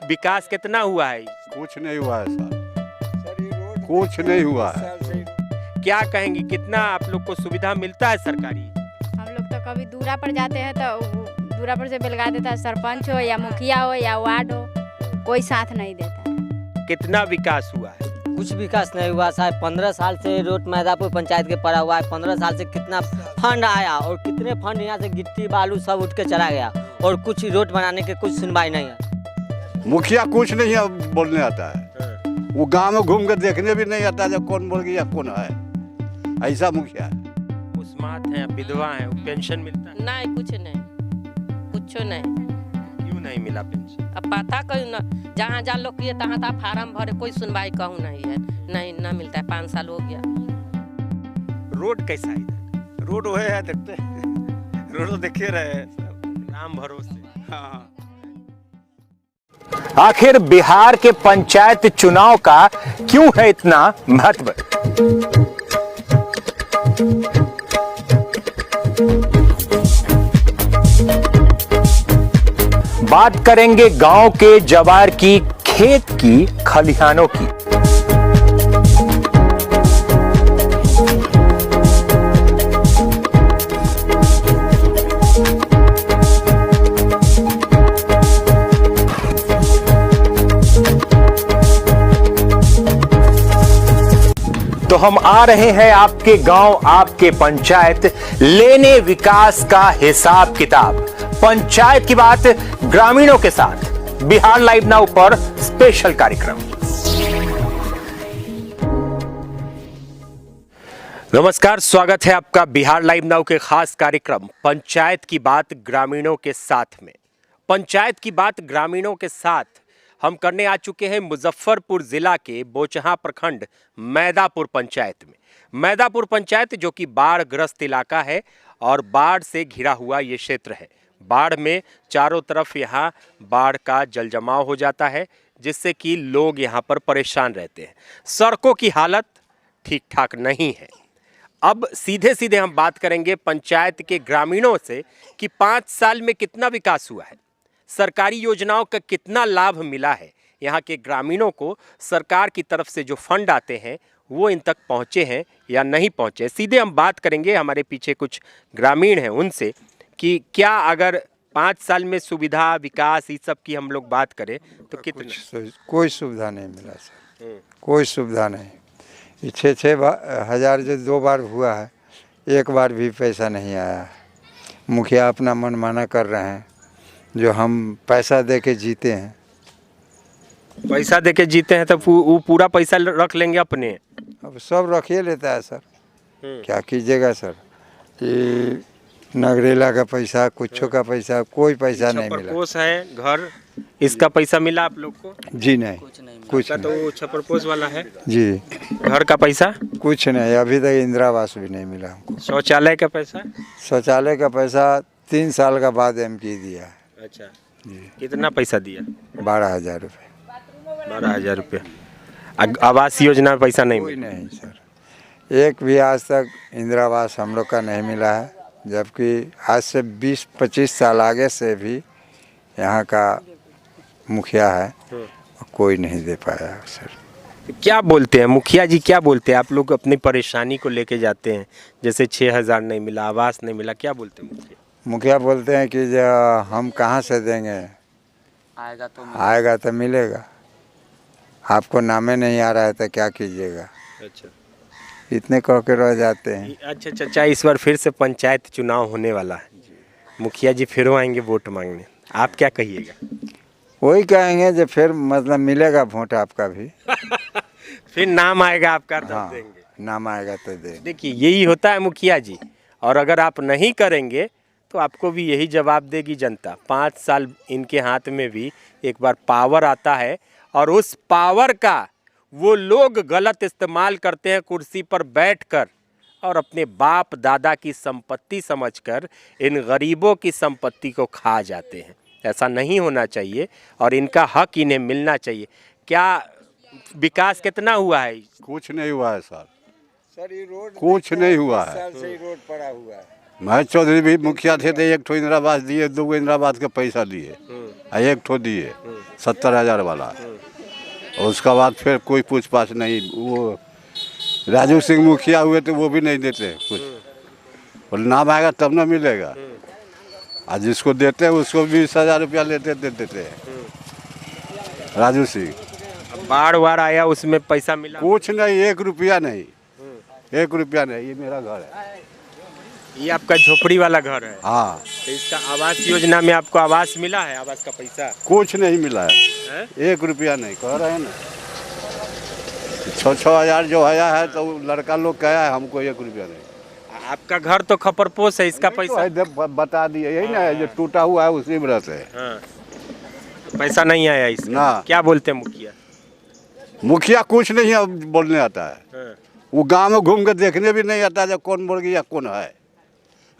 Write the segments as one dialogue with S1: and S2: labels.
S1: विकास कितना हुआ है?
S2: कुछ नहीं हुआ है सर, कुछ नहीं हुआ है।
S1: क्या कहेंगी, कितना आप लोग को सुविधा मिलता है सरकारी?
S3: हम लोग तो कभी दूरा पर जाते हैं तो दूरा पर से बेलगा देता है, सरपंच हो या मुखिया हो या वार्ड हो, कोई साथ नहीं देता है।
S1: कितना विकास हुआ है?
S4: कुछ विकास नहीं हुआ साहब। 15 साल से रोड मैदापुर पंचायत के पड़ा हुआ है। 15 साल से कितना फंड आया और कितने फंड यहाँ से गिट्टी बालू सब उठ के चला गया और कुछ रोड बनाने के कुछ सुनवाई नहीं है।
S2: मुखिया कुछ नहीं है बोलने आता है, वो गांव में घूम कर देखने भी नहीं आता जब कौन बोल गया कौन है, ऐसा मुखिया है।
S1: मुस्मात हैं, विधवा हैं, पेंशन मिलता है?
S5: नहीं, कुछ नहीं, कुछ नहीं।
S1: क्यों नहीं मिला पेंशन?
S5: अब पता कहीं ना, जहाँ जहाँ लोग किए तहाँ तहाँ फार्म भरे, कोई सुनवाई कहूँ नहीं है, नहीं ना मिलता है। 5 साल हो गया।
S1: रोड कैसा है इधर?
S6: रोड वो है देखते रोड तो देखे रहे सब
S1: नाम भरोसे।
S6: हाँ।
S7: आखिर बिहार के पंचायत चुनाव का क्यों है इतना महत्व? बात करेंगे गांव के जवार की, खेत की, खलिहानों की। तो हम आ रहे हैं आपके गांव, आपके पंचायत, लेने विकास का हिसाब किताब। पंचायत की बात ग्रामीणों के साथ। बिहार लाइव नाउ पर स्पेशल कार्यक्रम। नमस्कार, स्वागत है आपका बिहार लाइव नाउ के खास कार्यक्रम पंचायत की बात ग्रामीणों के साथ में। पंचायत की बात ग्रामीणों के साथ हम करने आ चुके हैं मुजफ्फरपुर जिला के बोचहां प्रखंड मैदापुर पंचायत में। मैदापुर पंचायत जो कि बाढ़ ग्रस्त इलाका है और बाढ़ से घिरा हुआ ये क्षेत्र है। बाढ़ में चारों तरफ यहाँ बाढ़ का जल जमाव हो जाता है, जिससे कि लोग यहाँ पर परेशान रहते हैं। सड़कों की हालत ठीक ठाक नहीं है। अब सीधे सीधे हम बात करेंगे पंचायत के ग्रामीणों से कि 5 साल में कितना विकास हुआ है, सरकारी योजनाओं का कितना लाभ मिला है, यहाँ के ग्रामीणों को सरकार की तरफ से जो फंड आते हैं वो इन तक पहुँचे हैं या नहीं पहुँचे। सीधे हम बात करेंगे, हमारे पीछे कुछ ग्रामीण हैं उनसे, कि क्या अगर 5 साल में सुविधा विकास इस सब की हम लोग बात करें तो कितना?
S8: कोई सुविधा नहीं मिला सर, कोई सुविधा नहीं। ये 6-6 हज़ार जो 2 बार हुआ है, 1 बार भी पैसा नहीं आया है। मुखिया अपना मनमाना कर रहे हैं, जो हम पैसा दे के जीते हैं।
S1: पैसा दे के जीते हैं तो वो पूरा पैसा रख लेंगे अपने?
S8: अब सब रखिए लेता है सर, क्या कीजिएगा सर। ये नगरेला का पैसा, कुछों का पैसा, कोई पैसा नहीं मिला।
S1: छपरपोश है घर, इसका पैसा मिला आप लोग को?
S8: जी नहीं, कुछ नहीं।
S1: तो छपरपोश वाला है
S8: जी।
S1: घर का पैसा
S8: कुछ नहीं, अभी तक इंदिरा आवास भी नहीं मिला हमको।
S1: शौचालय का पैसा?
S8: शौचालय का पैसा 3 साल का बाद एमपी दिया है।
S1: अच्छा जी। कितना पैसा दिया?
S8: 12,000 रुपये।
S1: 12,000 रुपये। आवास योजना में पैसा नहीं
S8: कोई
S1: मिला?
S8: नहीं सर, एक भी आज तक इंदिरा आवास हम लोग का नहीं मिला है, जबकि आज से 20-25 साल आगे से भी यहाँ का मुखिया है, कोई नहीं दे पाया सर।
S1: क्या बोलते हैं मुखिया जी, क्या बोलते हैं? आप लोग अपनी परेशानी को लेके जाते हैं, जैसे 6,000 नहीं मिला, आवास नहीं मिला, क्या बोलते हैं मुखिया?
S8: मुखिया बोलते हैं कि जो हम कहाँ से देंगे, आएगा तो मिलेगा, आपको नामे नहीं आ रहा है तो क्या कीजिएगा।
S1: अच्छा,
S8: इतने कह के रह जाते हैं।
S1: अच्छा चाचा, इस बार फिर से पंचायत चुनाव होने वाला है, मुखिया जी फिर आएंगे वोट मांगने, आप क्या कहिएगा?
S8: वही कहेंगे जो फिर मतलब मिलेगा वोट आपका भी।
S1: फिर नाम आएगा आपका तब
S8: हाँ,
S1: देंगे।
S8: नाम आएगा तो देंगे।
S1: देखिए यही होता है मुखिया जी, और अगर आप नहीं करेंगे तो आपको भी यही जवाब देगी जनता। 5 साल इनके हाथ में भी एक बार पावर आता है और उस पावर का वो लोग गलत इस्तेमाल करते हैं कुर्सी पर बैठकर, और अपने बाप दादा की संपत्ति समझकर इन गरीबों की संपत्ति को खा जाते हैं। ऐसा नहीं होना चाहिए और इनका हक इन्हें मिलना चाहिए। क्या विकास कितना हुआ है?
S2: कुछ नहीं हुआ है सर,
S8: सर ये रोड
S2: कुछ नहीं हुआ है।
S8: साल से रोड पड़ा हुआ है।
S2: महेश चौधरी भी मुखिया थे तो एक ठो इंदिरा आवास दिए, 2 इंदिरा आवास के पैसा दिए, और एक ठो दिए 70,000 वाला। और उसका बाद फिर कोई पूछ पाछ नहीं। वो राजू सिंह मुखिया हुए तो वो भी नहीं देते कुछ, और नाम आएगा तब ना मिलेगा। आज जिसको देते हैं उसको 20,000 रुपया देते हैं। राजू सिंह
S1: बाढ़ वाड़ आया उसमें पैसा मिला?
S2: कुछ नहीं, 1 रुपया नहीं, 1 रुपया नहीं। ये मेरा घर है,
S1: ये आपका झोपड़ी वाला घर है?
S2: हाँ।
S1: तो इसका आवास योजना में आपको आवास मिला है? आवास का पैसा
S2: कुछ नहीं मिला है,
S1: है?
S2: 1 रुपया नहीं। कह रहे हैं ना 6-6 हज़ार जो आया है तो लड़का लोग कहा है, हमको 1 रुपया नहीं।
S1: आपका घर तो खपरपोश है, इसका पैसा?
S2: तो बता दिए, यही ना जो टूटा हुआ है उसी में रहते हैं।
S1: हाँ। पैसा नहीं आया इसका?
S2: ना।
S1: क्या बोलते हैं मुखिया?
S2: मुखिया कुछ नहीं अब बोलने आता है।
S1: हाँ।
S2: वो गांव में घूम के देखने भी नहीं आता है कौन मुर्गी या कौन है।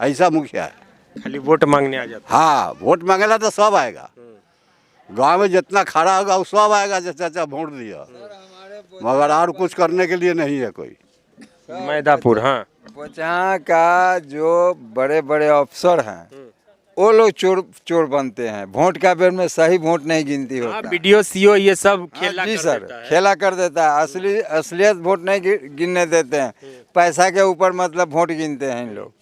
S2: ऐसा मुखिया है।
S1: खाली वोट मांगने आ जाता
S2: हाँ, वोट मांगेला तो सब आएगा। गांव में जितना खड़ा होगा वो सब आएगा, जैसे चाचा वोट दिया, मगर और कुछ करने के लिए नहीं है कोई।
S1: है। मैदापुर, हाँ।
S8: यहाँ का जो बड़े बड़े अफसर हैं वो लोग चोर बनते हैं। वोट का बेर में सही वोट नहीं गिनती
S1: हाँ,
S8: होता।
S1: वीडियो सीओ ये सब खेला
S8: जी
S1: कर
S8: सर,
S1: देता है।
S8: खेला कर देता है। असलियत वोट नहीं गिनने देते हैं, पैसा के ऊपर मतलब वोट गिनते हैं इन लोग।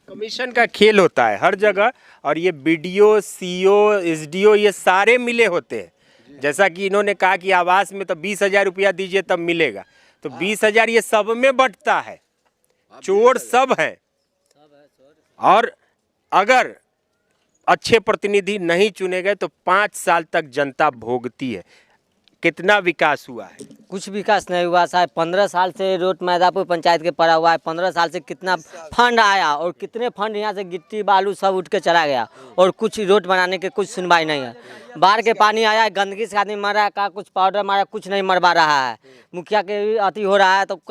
S1: कमीशन का खेल होता है हर जगह, और ये बीडीओ, सीओ, एसडीओ ये सारे मिले होते हैं। जैसा कि इन्होंने कहा कि आवास में तो 20,000 रुपया दीजिए तब मिलेगा, तो 20,000 ये सब में बंटता है। चोर सब है। और अगर अच्छे प्रतिनिधि नहीं चुने गए तो 5 साल तक जनता भोगती है। कितना विकास हुआ है?
S4: कुछ विकास नहीं हुआ साहब। 15 साल से रोड मैदापुर पंचायत के पड़ा हुआ है। 15 साल से कितना फंड आया और कितने फंड यहाँ से गिट्टी बालू सब उठ के चला गया, और कुछ रोड बनाने के कुछ सुनवाई नहीं है। बाढ़ के पानी आया, गंदगी से आदमी मर रहा है, का कुछ पाउडर मारा, कुछ नहीं मरवा रहा है। मुखिया के अति हो रहा है तो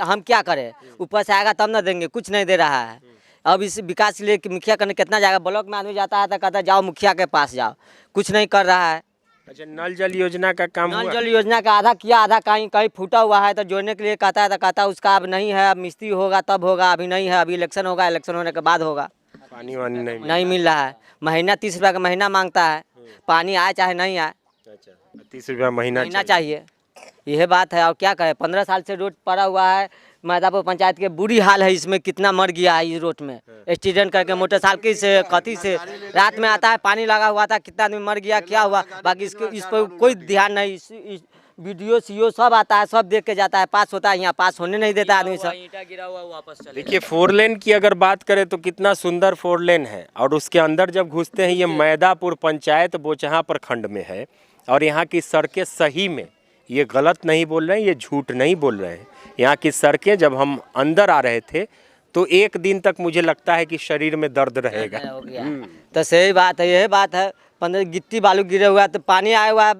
S4: हम क्या करें? ऊपर से आएगा तब ना देंगे, कुछ नहीं दे रहा है। अब इस विकास के लिए मुखिया करने कितना जाएगा? ब्लॉक में आदमी जाता है तो कहता है जाओ मुखिया के पास जाओ, कुछ नहीं कर रहा है।
S1: अच्छा, नल जल योजना का काम
S4: नल
S1: हुआ?
S4: जल योजना का आधा किया, आधा कहीं कहीं फूटा हुआ है, तो जोड़ने के लिए कहता है तो कहता है उसका अब नहीं है, अब मिस्त्री होगा तब होगा, अभी नहीं है, अभी इलेक्शन होगा, इलेक्शन होने के बाद होगा।
S1: पानी वानी
S4: नहीं मिल रहा है। महीना 30 रुपया का महीना मांगता है, पानी आए चाहे नहीं आए,
S1: अच्छा, 30 रुपया महीना
S4: महीना चाहिए। यह बात है, और क्या कहे। 15 साल से रोड पड़ा हुआ है मैदापुर पंचायत के। बुरी हाल है, इसमें कितना मर गया है इस रोड में। एक्सीडेंट करके मोटरसाइकिल से, कथी से, रात में आता है, पानी लगा हुआ था, कितना आदमी मर गया, क्या हुआ। बाकी इस पर कोई ध्यान नहीं। वीडियो सीओ सब आता है, सब देख के जाता है, पास होता है, यहाँ पास होने नहीं देता आदमी सब। ईंटा गिरा हुआ वापस चले।
S1: देखिए, 4 लेन की अगर बात करें तो कितना सुंदर 4 लेन है, और उसके अंदर जब घुसते हैं, ये मैदापुर पंचायत बोचहां प्रखंड में है। और यहाँ की सड़कें सही में, ये गलत नहीं बोल रहे हैं, ये झूठ नहीं बोल रहे हैं। यहाँ की सड़कें जब हम अंदर आ रहे थे तो एक दिन तक मुझे लगता है कि शरीर में दर्द रहेगा।
S4: तो सही बात है, यही बात है। 15 गिट्टी बालू गिरे हुआ है, तो पानी आया हुआ है,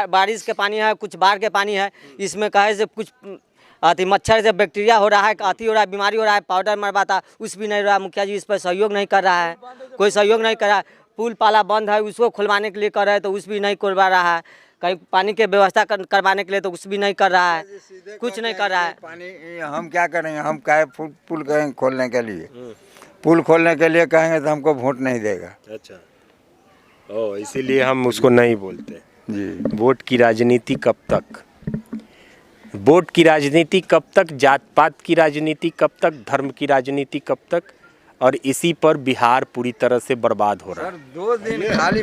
S4: बारिश के पानी है, कुछ बाढ़ के पानी है। इसमें कहे से कुछ अति मच्छर से बैक्टीरिया हो रहा है, अति हो रहा है, बीमारी हो रहा है, पाउडर मरवाता उस भी नहीं रहा। मुखिया जी इस पर सहयोग नहीं कर रहा है, कोई सहयोग नहीं कर रहा है। पुल पाला बंद है, उसको खुलवाने के लिए कर रहे हैं तो उस भी नहीं करवा रहा है। कहीं पानी की व्यवस्था करवाने के लिए तो उस भी नहीं कर रहा है, कुछ नहीं कर रहा है।
S8: पानी हम क्या करेंगे? हम कहे पुल कहेंगे खोलने के लिए, पुल खोलने के लिए कहेंगे तो हमको वोट नहीं देगा।
S1: अच्छा, ओ, इसीलिए हम उसको नहीं बोलते
S8: जी।
S1: वोट की राजनीति कब तक? वोट की राजनीति कब तक? जात पात की राजनीति कब तक? धर्म की राजनीति कब तक? और इसी पर बिहार पूरी तरह से बर्बाद हो रहा है।
S8: 2 दिन खाली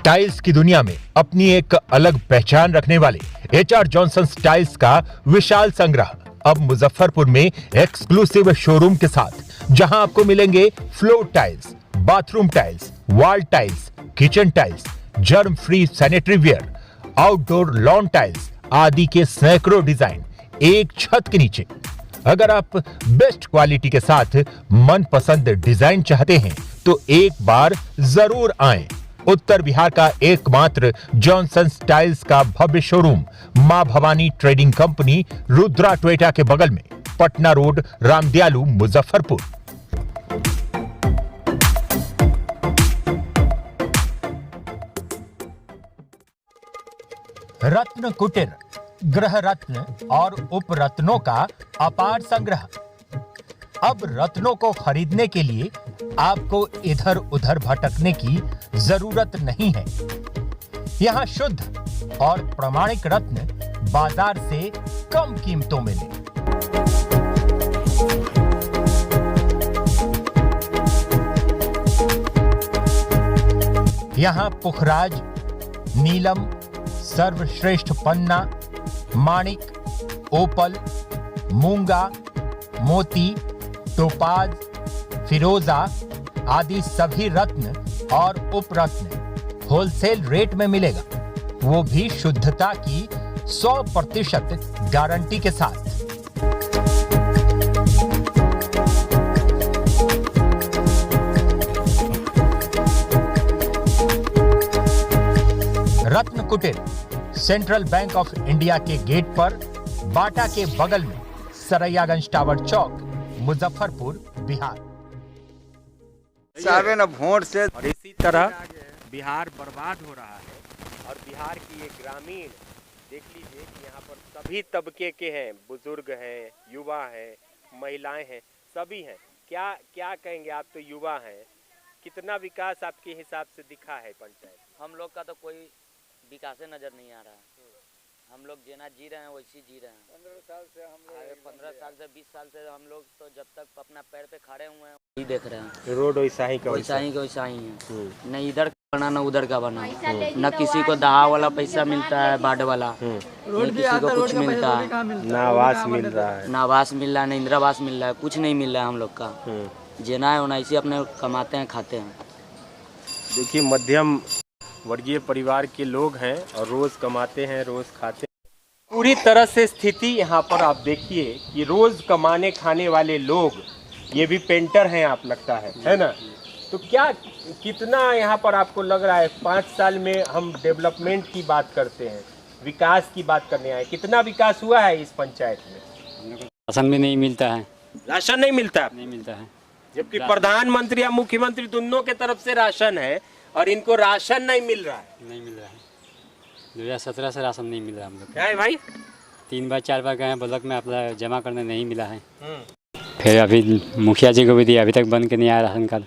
S9: टाइल्स की दुनिया में अपनी एक अलग पहचान रखने वाले HR जॉनसन टाइल्स का विशाल संग्रह अब मुजफ्फरपुर में एक्सक्लूसिव शोरूम के साथ, जहां आपको मिलेंगे floor tiles, bathroom tiles, wall tiles, kitchen tiles, germ free sanitary ware, outdoor lawn tiles आदि के सैकड़ों डिजाइन एक छत के नीचे। अगर आप बेस्ट क्वालिटी के साथ मनपसंद डिजाइन चाहते हैं तो एक बार जरूर आएं। उत्तर बिहार का एकमात्र जॉनसन टाइल्स का भव्य शोरूम मां Bhavani trading company, Rudra Toyota के बगल में, पटना रोड, रामदयालु, मुजफ्फरपुर। रत्न कुटीर ग्रह रत्न और उप रत्नों का अपार संग्रह। अब रत्नों को खरीदने के लिए आपको इधर उधर भटकने की जरूरत नहीं है। यहाँ शुद्ध और प्रामाणिक रत्न बाजार से कम कीमतों में मिले। यहाँ पुखराज, नीलम, सर्वश्रेष्ठ पन्ना, माणिक, ओपल, मूंगा, मोती, टोपाज, फिरोजा आदि सभी रत्न और उपरत्न होलसेल रेट में मिलेगा, वो भी शुद्धता की 100% गारंटी के साथ। रत्न कुटीर सेंट्रल बैंक ऑफ इंडिया के गेट पर, बाटा के बगल में, सरैयागंज टावर चौक, मुजफ्फरपुर, बिहार।
S8: साहब ना वोट से
S1: और इसी तरह बिहार बर्बाद हो रहा है। और बिहार की ये ग्रामीण देख लीजिए कि यहाँ पर सभी तबके के हैं, बुजुर्ग हैं, युवा हैं, महिलाएं हैं, सभी हैं। क्या क्या कहेंगे, आप तो युवा हैं, कितना विकास आपके हिसाब से दिखा है पंचायत?
S4: हम लोग का तो कोई विकास नजर नहीं आ रहा है। हम लोग जेना जी रहे हैं वैसे जी रहे हैं। 15 साल से 20 साल से हम लोग तो जब तक अपना पैर पे खड़े हुए हैं वही देख रहे हैं।
S1: रोड वैसा ही
S4: वैसा ही है, न इधर का बना न उधर का बना, न किसी को दहा वाला पैसा मिलता है, बाढ़ वाला, न किसी को कुछ मिलता है,
S1: ना आवास मिल रहा है,
S4: न आवास मिल रहा है, न इंदिरावास मिल रहा है, कुछ नहीं मिल रहा है हम लोग का। जेना है वैसे अपने कमाते हैं, खाते हैं।
S1: देखिए मध्यम वर्गीय परिवार के लोग हैं और रोज कमाते हैं, रोज खाते हैं। पूरी तरह से स्थिति यहाँ पर आप देखिए कि रोज कमाने खाने वाले लोग, ये भी पेंटर हैं आप, लगता है ना? तो क्या कितना यहाँ पर आपको लग रहा है 5 साल में हम डेवलपमेंट की बात करते हैं, विकास की बात करने आए, कितना विकास हुआ है इस पंचायत में?
S10: राशन भी नहीं मिलता है।
S1: राशन नहीं मिलता?
S10: नहीं मिलता है,
S1: जबकि प्रधानमंत्री या मुख्यमंत्री दोनों के तरफ से राशन है और इनको राशन नहीं मिल रहा है।
S10: नहीं मिल रहा है। 2017 से राशन नहीं मिल रहा हम लोग।
S1: क्या है भाई?
S10: 3 बार 4 बार गए हैं ब्लॉक में, अपना जमा करने नहीं मिला है। फिर अभी मुखिया जी को भी दिया, अभी तक बन के नहीं आया राशन कार्ड।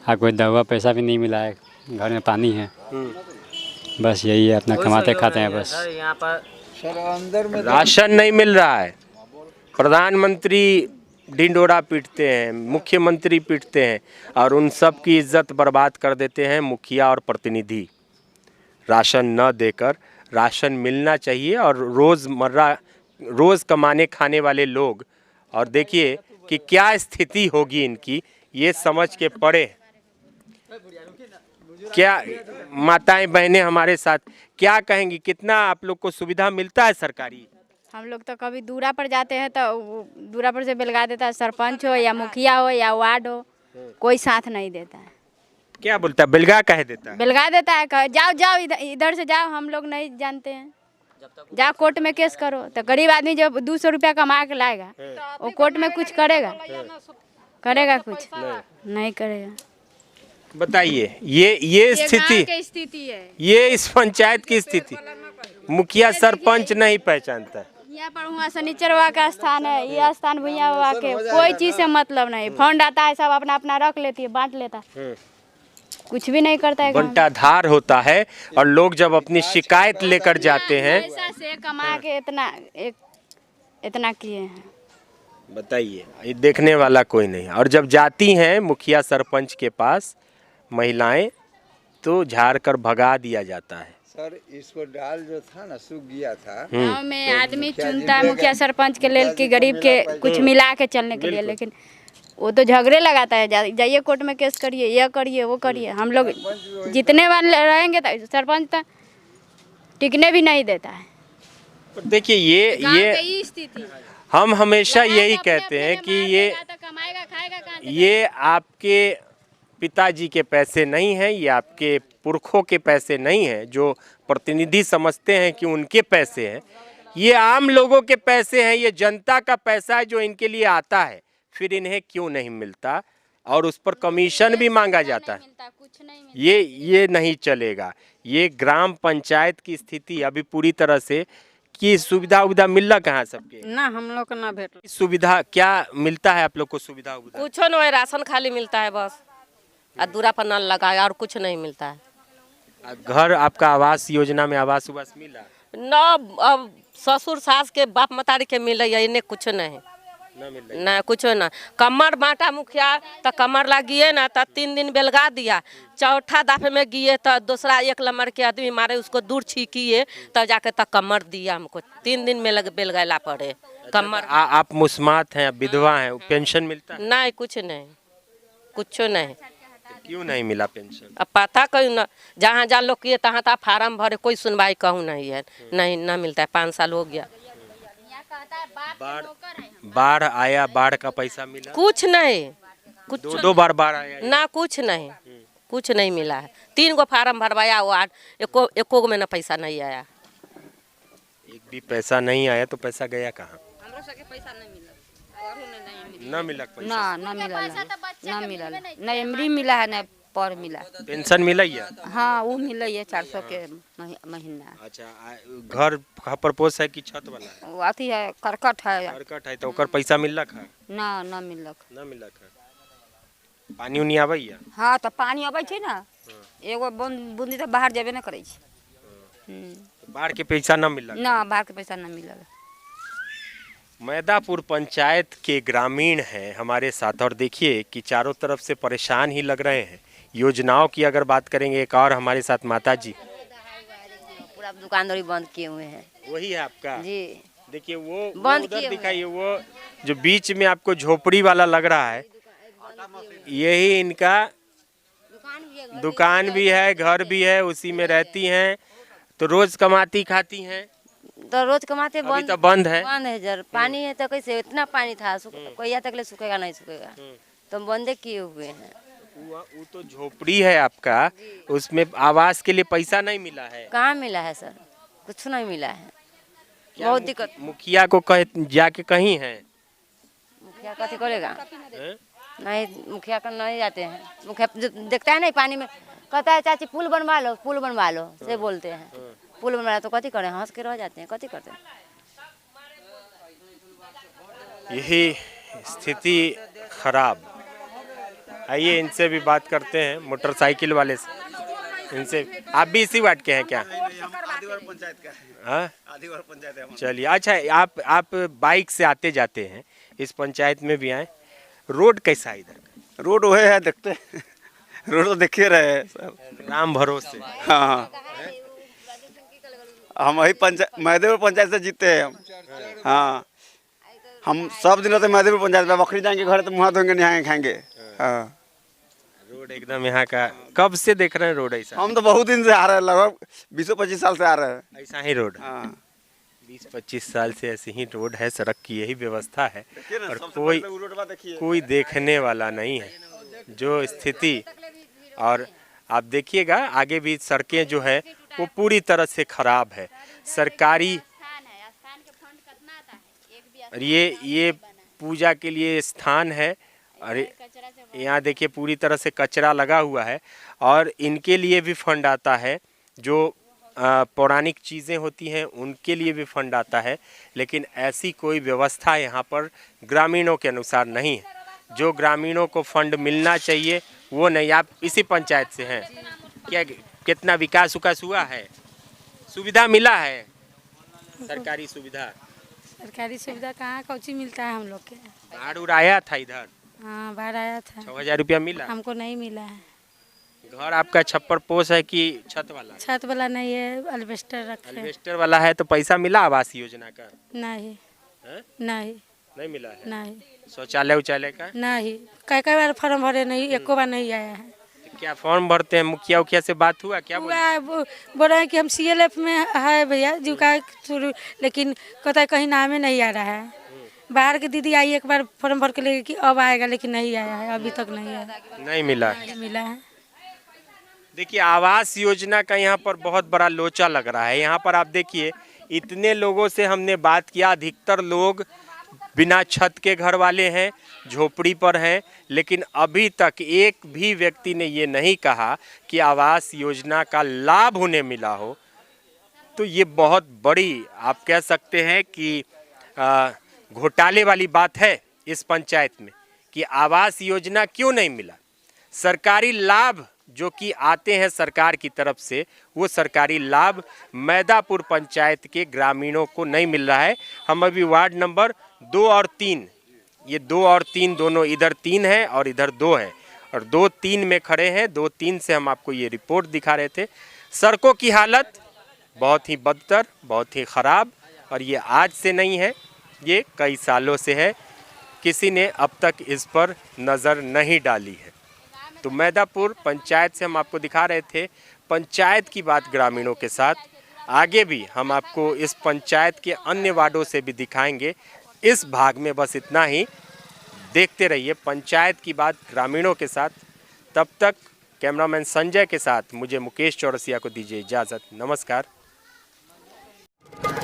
S10: हाँ, कोई दवा पैसा भी नहीं मिला है, घर में पानी है। बस यही है, अपना कमाते खाते हैं बस।
S4: यहाँ पर
S8: सर अंदर में
S1: राशन नहीं मिल रहा है, प्रधानमंत्री ढिंडोरा पीटते हैं, मुख्यमंत्री पीटते हैं और उन सब की इज्जत बर्बाद कर देते हैं मुखिया और प्रतिनिधि। राशन न देकर, राशन मिलना चाहिए और रोज़ कमाने खाने वाले लोग, और देखिए कि क्या स्थिति होगी इनकी, ये समझ के पड़े। क्या माताएं बहनें हमारे साथ क्या कहेंगी, कितना आप लोग को सुविधा मिलता है सरकारी?
S3: हम लोग तो कभी दूरा पर जाते हैं तो दूरा पर से बेलगा देता है, सरपंच हो या मुखिया हो या वार्ड हो, कोई साथ नहीं देता है।
S1: क्या बोलता है? बेलगा कह देता है?
S3: बेलगा देता है, जाओ जाओ इधर से जाओ, हम लोग नहीं जानते हैं, जाओ कोर्ट में केस करो। तो गरीब आदमी जब 200 रुपया कमा के लाएगा, वो कोर्ट में कुछ करेगा? करेगा कुछ? नहीं करेगा।
S1: बताइए, ये स्थिति
S3: है,
S1: ये इस पंचायत की स्थिति। मुखिया सरपंच नहीं पहचानता है।
S3: यहाँ पर वहाँ शनिचरवा का स्थान है, ये स्थान भैया बाबा के, कोई चीज से मतलब नहीं। फंड आता है, सब अपना अपना रख लेती है, बांट लेता है, कुछ भी नहीं करता है।
S1: बंटाधार होता है और लोग जब अपनी शिकायत लेकर जाते हैं,
S3: पैसा से कमा के इतना किए हैं।
S1: बताइए, ये देखने वाला कोई नहीं। और जब जाती हैं मुखिया सरपंच के पास महिलाएं, तो झाड़ कर भगा दिया जाता है।
S8: सर इसको डाल जो था ना, सूख गया था।
S3: गाँव में आदमी चुनता है मुखिया सरपंच के लेल कि गरीब के कुछ मिला के चलने के लिए, लेकिन वो तो झगड़े लगाता है, जाइए कोर्ट में केस करिए, ये करिए, वो करिए। हम लोग जितने वाले रहेंगे तो सरपंच तो टिकने भी नहीं देता है।
S1: देखिए ये
S3: स्थिति,
S1: हम हमेशा यही कहते हैं कि ये आपके पिताजी के पैसे नहीं हैं, ये आपके पुरखों के पैसे नहीं हैं, जो प्रतिनिधि समझते हैं कि उनके पैसे हैं। ये आम लोगों के पैसे हैं, ये जनता का पैसा है जो इनके लिए आता है, फिर इन्हें क्यों नहीं मिलता और उस पर कमीशन भी मांगा जाता है। ये नहीं चलेगा। ये ग्राम पंचायत की स्थिति अभी पूरी तरह से की सुविधा उविधा मिल कहाँ सबके?
S5: ना हम लोग को ना भेट
S1: सुविधा क्या मिलता है आप लोग को? सुविधा उविधा
S5: कुछ नहीं, राशन खाली मिलता है बस, और दूरा पर नल लगा है और कुछ नहीं मिलता है।
S1: घर आपका आवास योजना में आवास उवास मिला?
S5: न अब ससुर सास के बाप मतारी के मिले, इन्हें कुछ नहीं, ना कुछ ना। कमर बांटा मुखिया तो कमर लगिए ना तो 3 दिन बेलगा दिया, चौथा दफे में गिए तो दूसरा 1 नंबर के आदमी मारे उसको दूर छीकिए तब जाके तक कमर दिया हमको। 3 दिन में बेलगाला पड़े कमर।
S1: आप मुस्मात हैं, विधवा हैं, पेंशन मिलता है?
S5: नहीं कुछ नहीं, कुछ नहीं।
S1: क्यों नहीं मिला पेंशन?
S5: अब पता कहीं ना, जहाँ जहाँ लोग किए तहाँ तहाँ फार्म भरे, कोई सुनवाई कहूँ नहीं है, नहीं ना मिलता है। 5 साल हो गया।
S1: बाढ़ आया, बाढ़ का पैसा मिला?
S5: कुछ नहीं, कुछ
S1: 2 बार बाढ़ आया?
S5: ना, कुछ नहीं, कुछ नहीं मिला है। 3 गो फार्म भरवाया, वो एको में ना पैसा नहीं आया।
S1: एक भी पैसा नहीं आया तो पैसा गया कहाँ? ना मिला पैसा?
S3: ना मिला, ना एमरी मिला है, ना पर मिला।
S1: पेंशन मिला या?
S3: हाँ वो मिला है 400 के महीना।
S1: अच्छा, घर प्रपोज है कि छत वाला है?
S3: वो अथी है, करकट है।
S1: करकट है तो ओकर पैसा मिलक है?
S3: ना मिलक।
S1: ना मिलक है। पानी उनी आबै या?
S3: हाँ तो पानी अबै छै ना, एगो बूंदी तो बाहर जेबे ना करे छै।
S1: बाढ़ के पैसा ना मिलक?
S3: ना बाहर के पैसा ना मिलल।
S1: मैदापुर पंचायत के ग्रामीण हैं हमारे साथ, और देखिए कि चारों तरफ से परेशान ही लग रहे हैं। योजनाओं की अगर बात करेंगे, एक और हमारे साथ माता जी।
S11: पूरा दुकानदारी बंद किए हुए हैं।
S1: वही है आपका?
S11: जी
S1: देखिए वो
S11: बंद
S1: उधर
S11: किए
S1: दिखाइए, वो जो बीच में आपको झोपड़ी वाला लग रहा है, यही इनका दुकान भी है, घर भी है, उसी में रहती हैं। तो रोज कमाती खाती हैं?
S11: तो रोज कमाते
S1: अभी
S11: बंद
S1: तो बंद है।
S11: बंद है जर पानी है तो कैसे, इतना पानी था कोई तक ले सूखेगा नहीं सूखेगा, तो बंदे किए हुए हैं।
S1: वो तो झोपड़ी है आपका, उसमें आवास के लिए पैसा नहीं मिला है?
S11: कहाँ मिला है सर, कुछ नहीं मिला है, बहुत दिक्कत।
S1: मुखिया को कहे जाके कहीं है?
S11: मुखिया कथी करेगा?
S1: हैं?
S11: नहीं मुखिया का नहीं जाते हैं। मुखिया देखता है नहीं पानी में, कहता है चाची पुल बनवा लो, पुल बनवा लो, से बोलते हैं। पुल बनवा तो कथी करें, हंस के रह जाते हैं, कथी करते हैं।
S1: यही स्थिति खराब। आइए इनसे भी बात करते हैं, मोटरसाइकिल वाले से। इनसे, आप भी इसी वार्ड के हैं क्या?
S6: पंचायत का है।
S1: हाँ,
S6: आदिवार पंचायत है।
S1: चलिए। अच्छा, आप बाइक से आते जाते हैं, इस पंचायत में भी आए। रोड कैसा है इधर?
S6: रोड वही है, देखते हैं। रोड तो देखिए रहे हैं सर,
S1: राम भरोसे।
S6: हाँ हम वही महदेवपुर पंचायत से जीते हैं हम। हाँ हम सब दिनों से महदेवपुर पंचायत में, बकरी जाएंगे घर तो मुँह धोएंगे, नहाएंगे, खाएंगे। हाँ
S1: रोड एकदम यहाँ का। कब से देख रहे हैं रोड ऐसा?
S6: हम तो बहुत दिन से आ रहे हैं, लगभग 20-25 साल से आ रहे हैं।
S1: ऐसा ही रोड?
S6: हाँ
S1: 20-25 साल से ऐसे ही रोड है, सड़क की यही व्यवस्था है,
S6: देखिए ना,
S1: और
S6: सबसे
S1: कोई
S6: पहले वो रोडवा देखिए।
S1: कोई देखने वाला नहीं है जो स्थिति। और आप देखिएगा आगे भी सड़कें जो है वो पूरी तरह से खराब है। सरकारी, और ये पूजा के लिए स्थान है, और यहाँ देखिए पूरी तरह से कचरा लगा हुआ है। और इनके लिए भी फंड आता है, जो पौराणिक चीज़ें होती हैं उनके लिए भी फंड आता है, लेकिन ऐसी कोई व्यवस्था यहाँ पर ग्रामीणों के अनुसार नहीं है। जो ग्रामीणों को फंड मिलना चाहिए वो नहीं। आप इसी पंचायत से हैं क्या? कितना विकास उकास हुआ है? सुविधा मिला है? सरकारी सुविधा?
S12: सरकारी सुविधा कहाँ कौची मिलता है हम लोग के।
S1: बाढ़ उड़ आया था इधर?
S12: हाँ बाढ़ आया था।
S1: 6000 रुपया मिला?
S12: हमको नहीं मिला है।
S1: घर आपका छप्पर पोस है कि छत वाला?
S12: छत वाला नहीं है, अल्बेस्टर रखे।
S1: अल्बेस्टर वाला है। तो पैसा मिला आवास योजना का?
S12: नहीं
S1: है?
S12: नहीं
S1: मिला है?
S12: नहीं
S1: शौचालय उचालय का?
S12: नहीं, कई बार फॉर्म भरे, नहीं एको बार नहीं आया है।
S1: क्या फॉर्म भरते हैं? मुखिया उखिया से बात हुआ क्या?
S12: बोल रहे हैं कि हम CLF में है भैया जीविका शुरू, लेकिन कहता है कहीं नामे नहीं आ रहा है। बाहर की दीदी आई एक बार फॉर्म भर के लेके कि अब आएगा, लेकिन नहीं आया है, अभी तक नहीं आया।
S1: नहीं मिला?
S12: नहीं मिला है।
S1: देखिए आवास योजना का यहाँ पर बहुत बड़ा लोचा लग रहा है। यहाँ पर आप देखिए इतने लोगों से हमने बात किया, अधिकतर लोग बिना छत के घर वाले हैं, झोपड़ी पर हैं, लेकिन अभी तक एक भी व्यक्ति ने ये नहीं कहा कि आवास योजना का लाभ उन्हें मिला हो। तो ये बहुत बड़ी आप कह सकते हैं कि घोटाले वाली बात है इस पंचायत में कि आवास योजना क्यों नहीं मिला। सरकारी लाभ जो कि आते हैं सरकार की तरफ से, वो सरकारी लाभ मैदापुर पंचायत के ग्रामीणों को नहीं मिल रहा है। हम अभी वार्ड नंबर 2 और 3, ये 2 और 3 दोनों, इधर 3 है और इधर 2 है, और 2-3 में खड़े हैं। 2-3 से हम आपको ये रिपोर्ट दिखा रहे थे। सड़कों की हालत बहुत ही बदतर, बहुत ही ख़राब, और ये आज से नहीं है, ये कई सालों से है। किसी ने अब तक इस पर नज़र नहीं डाली है। तो मैदापुर पंचायत से हम आपको दिखा रहे थे पंचायत की बात ग्रामीणों के साथ। आगे भी हम आपको इस पंचायत के अन्य वार्डों से भी दिखाएंगे। इस भाग में बस इतना ही। देखते रहिए पंचायत की बात ग्रामीणों के साथ। तब तक कैमरामैन संजय के साथ मुझे मुकेश चौरसिया को दीजिए इजाज़त। नमस्कार।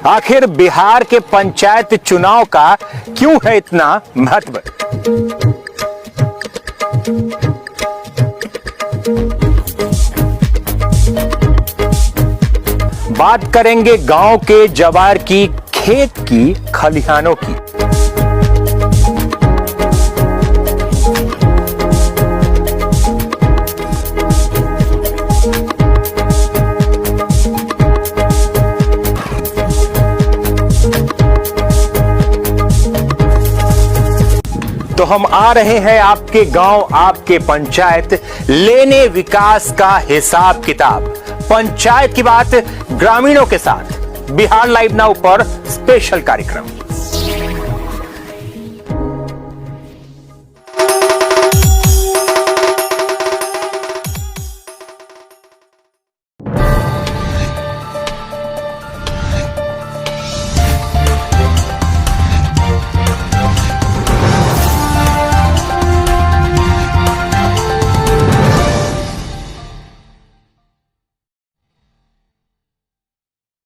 S9: आखिर बिहार के पंचायत चुनाव का क्यों है इतना महत्व? बात करेंगे गांव के जवार की, खेत की, खलिहानों की। तो हम आ रहे हैं आपके गांव, आपके पंचायत, लेने विकास का हिसाब किताब। पंचायत की बात ग्रामीणों के साथ बिहार लाइव नाउ पर स्पेशल कार्यक्रम।